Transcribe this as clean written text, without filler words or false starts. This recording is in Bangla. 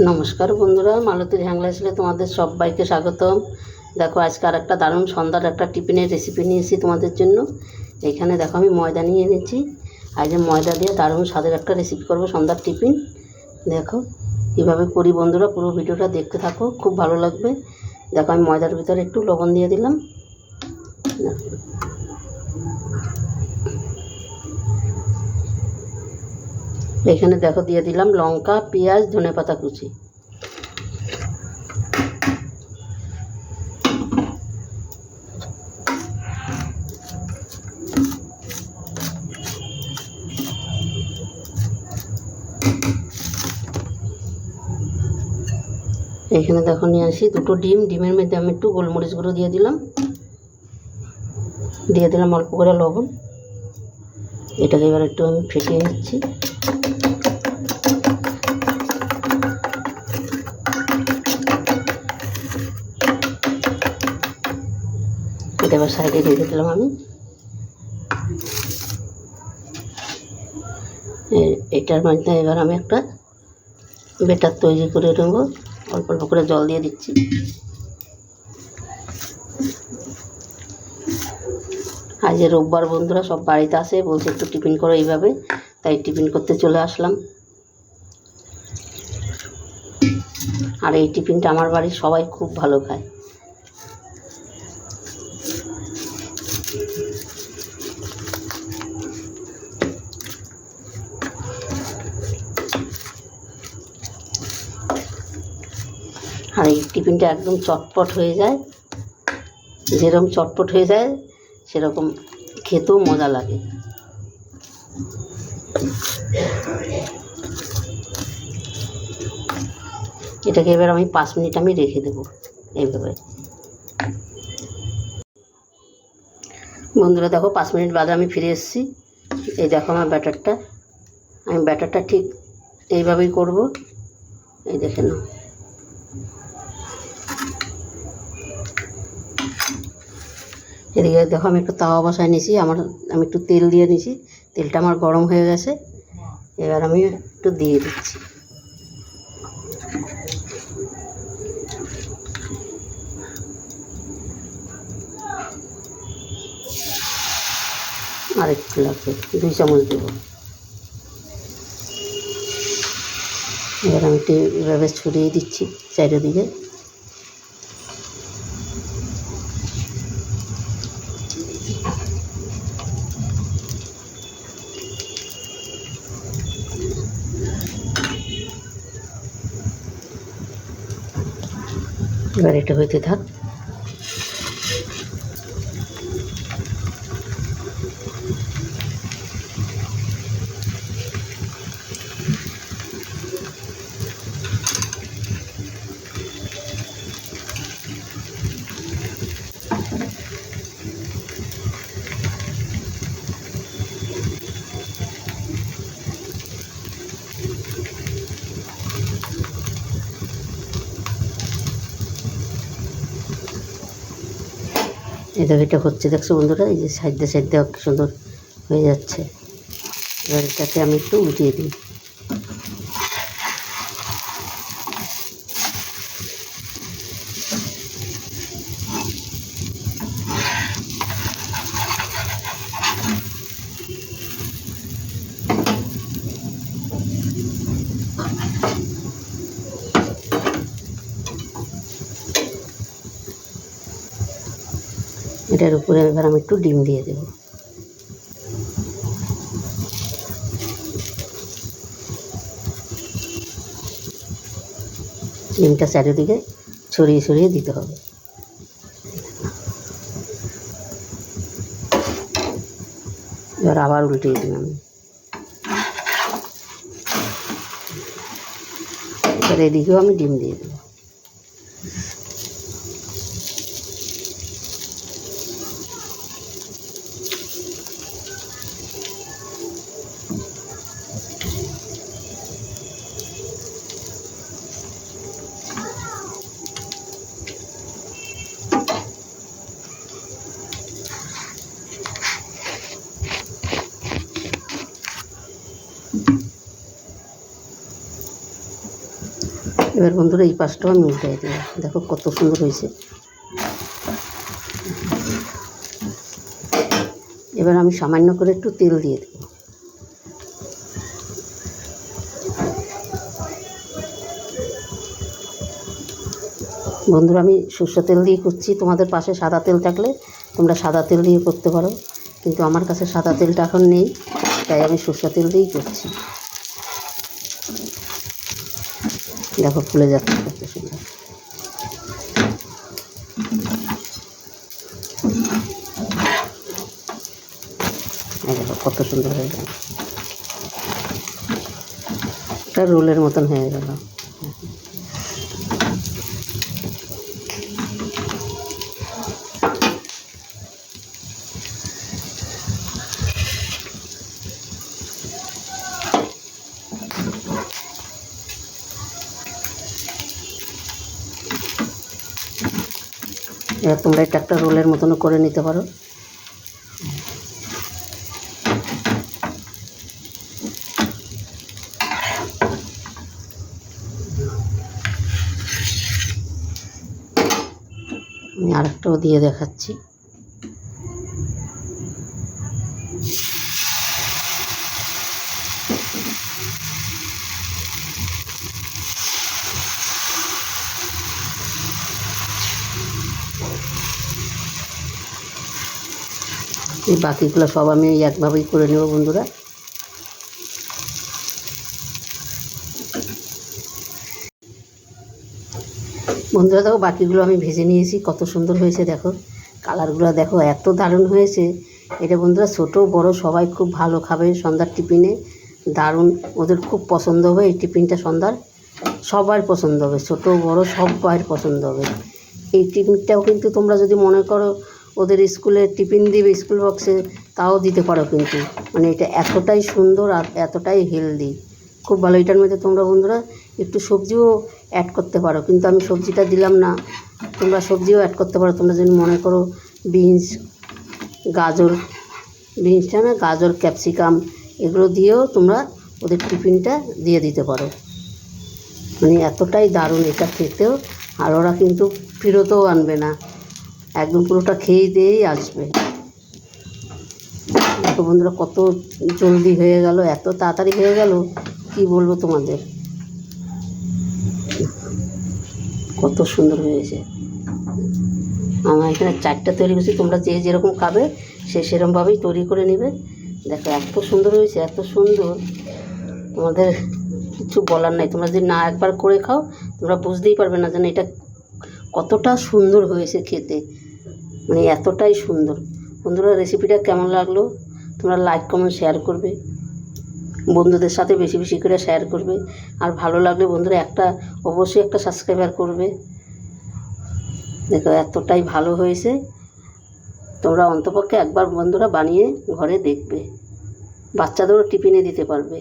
নমস্কার বন্ধুরা, মালতীর হ্যাংলা স্টাইলে তোমাদের সবাইকে স্বাগতম। দেখো, আজকে আর একটা দারুণ সন্ধ্যার একটা টিফিনের রেসিপি নিয়েছি তোমাদের জন্য। এইখানে দেখো আমি ময়দা নিয়ে এনেছি। আজ ময়দা দিয়ে দারুণ স্বাদের একটা রেসিপি করব সন্ধ্যার টিফিন। দেখো কীভাবে করি বন্ধুরা, পুরো ভিডিওটা দেখতে থাকো, খুব ভালো লাগবে। দেখো আমি ময়দার ভিতরে একটু লবণ দিয়ে দিলাম। এখানে দেখো দিয়ে দিলাম লঙ্কা, পেঁয়াজ, ধনেপাতা কুচি। এখানে দেখো নিয়ে আসি দুটো ডিম। ডিমের মধ্যে আমি একটু গোলমরিচ গুঁড়ো দিয়ে দিলাম অল্প করে লবণ। এটাকে এবার একটু আমি ফেটিয়ে নিচ্ছি। এটা এবার সাইডে রেখে দিলাম আমি। এটার মধ্যে এবার আমি একটা ব্যাটার তৈরি করে নেব। অল্প অল্প করে জল দিয়ে দিচ্ছি। আজ রোববার বন্ধুরা সব বাড়িতে আসে, বলছে একটু টিফিন করো এইভাবে, তাই টিফিন করতে চলে আসলাম। আর এই টিফিনটা আমার বাড়ির সবাই খুব ভালো খায়। আর এই টিফিনটা একদম চটপট হয়ে যায়। যেরকম চটপট হয়ে যায় সেরকম খেতেও মজা লাগে। এটাকে এবার আমি 5 মিনিট আমি রেখে দেবো এইভাবে। বন্ধুরা দেখো 5 মিনিট বাদে আমি ফিরে এসেছি। এই দেখো আমার ব্যাটারটা। আমি ব্যাটারটা ঠিক এইভাবেই করব। এই দেখে নাও। এদিকে দেখো আমি একটু তাওয়া বসায় নিয়েছি। আমি একটু তেল দিয়ে নিয়েছি। তেলটা আমার গরম হয়ে গেছে। এবার আমি একটু দিয়ে দিচ্ছি। আর একটু লাগবে, 2 চামচ দেবো। এবার আমি একটু এভাবে ছড়িয়ে দিচ্ছি চারিদিকে। এবার এটা হইতে থাক। এই দেখো এটা হচ্ছে, দেখছো বন্ধুরা, এই যে সাইডে সাইডে কি সুন্দর হয়ে যাচ্ছে। এবার এটাকে আমি একটু উল্টিয়ে দিই। এটার উপরে এবার আমি একটু ডিম দিয়ে দেব। ডিমটা চারিদিকে ছড়িয়ে ছড়িয়ে দিতে হবে। এবার আবার উল্টিয়ে দিলাম আমি। এবার এদিকেও আমি ডিম দিয়ে দেবো। এবার বন্ধুরা এই পাশটাও আমি উল্টাই দিই, দেখো কত সুন্দর হয়েছে। এবার আমি সামান্য করে একটু তেল দিয়ে দেব। বন্ধুরা আমি সরষের তেল দিয়ে করছি, তোমাদের পাশে সাদা তেল থাকলে তোমরা সাদা তেল দিয়ে করতে পারো, কিন্তু আমার কাছে সাদা তেলটা এখন নেই, তাই আমি সরষের তেল দিয়েই করছি। দেখো ফুলে যাচ্ছে কত সুন্দর। দেখো কত সুন্দর হয়ে গেল, এটা রোলের মতন হয়ে গেল। এবার তোমরা এটা একটা রোলের মতনও করে নিতে পারো। আমি আরেকটাও দিয়ে দেখাচ্ছি। এই বাকিগুলো সব আমি একভাবেই করে নেব বন্ধুরা। বন্ধুরা দেখো বাকিগুলো আমি ভেজে নিয়েছি, কত সুন্দর হয়েছে দেখো, কালারগুলো দেখো এত দারুণ হয়েছে। এটা বন্ধুরা ছোটো বড় সবাই খুব ভালো খাবে সন্ধ্যার টিফিনে, দারুণ, ওদের খুব পছন্দ হবে এই টিফিনটা সন্ধ্যার, সবার পছন্দ হবে, ছোটো বড় সবার পছন্দ হবে। এই টিফিনটাও কিন্তু তোমরা যদি মনে করো ওদের স্কুলে টিফিন দিবে স্কুল বক্সে, তাও দিতে পারো কিন্তু, মানে এটা এতটাই সুন্দর আর এতটাই হেলদি, খুব ভালো। এটার মধ্যে তোমরা বন্ধুরা একটু সবজিও অ্যাড করতে পারো, কিন্তু আমি সবজিটা দিলাম না, তোমরা সবজিও অ্যাড করতে পারো। তোমরা যদি মনে করো বিনস, গাজর, বিনসটা না গাজর, ক্যাপসিকাম এগুলো দিয়েও তোমরা ওদের টিফিনটা দিয়ে দিতে পারো, মানে এতটাই দারুণ এটা খেতেও, আর ওরা কিন্তু ফেরতও আনবে না, একদম পুরোটা খেয়ে দিয়েই আসবে। দেখো বন্ধুরা কত জলদি হয়ে গেল, এত তাড়াতাড়ি হয়ে গেল কি বলবো তোমাদের, কত সুন্দর হয়েছে। আমার এখানে 4টা তৈরি করছি, তোমরা যে যেরকম খাবে সে সেরকমভাবেই তৈরি করে নেবে। দেখো এত সুন্দর হয়েছে, এত সুন্দর, তোমাদের কিছু বলার নাই। তোমরা যদি না একবার করে খাও তোমরা বুঝতেই পারবে না যেন এটা কতটা সুন্দর হয়েছে খেতে, মানে এতটাই সুন্দর। বন্ধুরা রেসিপিটা কেমন লাগলো তোমরা লাইক কমেন্ট শেয়ার করবে, বন্ধুদের সাথে বেশি বেশি করে শেয়ার করবে, আর ভালো লাগলে বন্ধুরা অবশ্যই একটা সাবস্ক্রাইবার করবে। দেখো এতটাই ভালো হয়েছে, তোমরা অন্তপক্ষে একবার বন্ধুরা বানিয়ে ঘরে দেখবে, বাচ্চাদেরও টিফিনে দিতে পারবে।